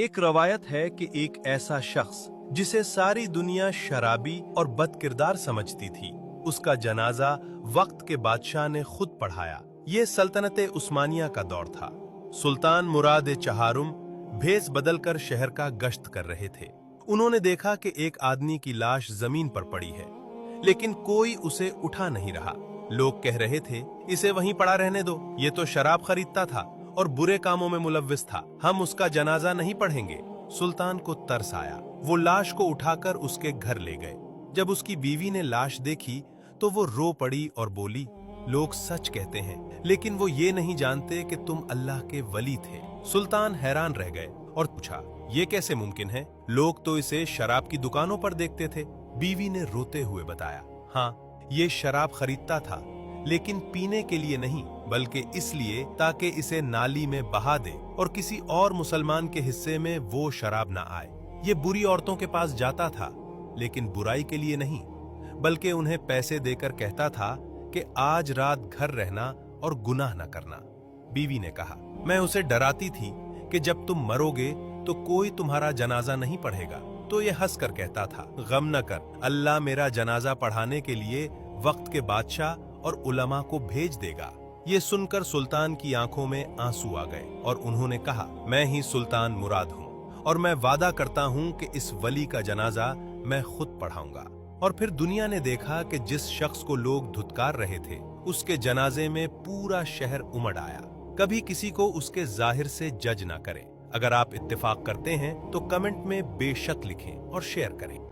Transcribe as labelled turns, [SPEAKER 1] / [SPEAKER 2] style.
[SPEAKER 1] एक रवायत है कि एक ऐसा शख्स जिसे सारी दुनिया शराबी और बदकिरदार समझती थी, उसका जनाजा वक्त के बादशाह ने खुद पढ़ाया। ये सल्तनत उस्मानिया का दौर था। सुल्तान मुराद चहारुम भेस बदलकर शहर का गश्त कर रहे थे। उन्होंने देखा कि एक आदमी की लाश जमीन पर पड़ी है, लेकिन कोई उसे उठा नहीं रहा। लोग कह रहे थे, इसे वहीं पड़ा रहने दो, ये तो शराब खरीदता था और बुरे कामों में मुलव्विस था, हम उसका जनाजा नहीं पढ़ेंगे। सुल्तान को तरस आया। वो लाश को उठाकर उसके घर ले गए। जब उसकी बीवी ने लाश देखी तो वो रो पड़ी और बोली, लोग सच कहते हैं, लेकिन वो ये नहीं जानते कि तुम अल्लाह के वली थे। सुल्तान हैरान रह गए और पूछा, ये कैसे मुमकिन है? लोग तो इसे शराब की दुकानों पर देखते थे। बीवी ने रोते हुए बताया, हाँ, ये शराब खरीदता था, लेकिन पीने के लिए नहीं, बल्कि इसलिए ताकि इसे नाली में बहा दे और किसी और मुसलमान के हिस्से में वो शराब ना आए। ये बुरी औरतों के पास जाता था, लेकिन बुराई के लिए नहीं, बल्कि उन्हें पैसे देकर कहता था कि आज रात घर रहना और गुनाह न करना। बीवी ने कहा, मैं उसे डराती थी कि जब तुम मरोगे तो कोई तुम्हारा जनाजा नहीं पढ़ेगा। तो ये हंसकर कहता था, गम न कर, अल्लाह मेरा जनाजा पढ़ाने के लिए वक्त के बादशाह और उलमा को भेज देगा। ये सुनकर सुल्तान की आंखों में आंसू आ गए और उन्होंने कहा, मैं ही सुल्तान मुराद हूँ और मैं वादा करता हूँ कि इस वली का जनाजा मैं खुद पढ़ाऊंगा। और फिर दुनिया ने देखा कि जिस शख्स को लोग धुतकार रहे थे, उसके जनाजे में पूरा शहर उमड़ आया। कभी किसी को उसके जाहिर से जज ना करें। अगर आप इत्तेफाक करते हैं तो कमेंट में बेशक लिखें और शेयर करें।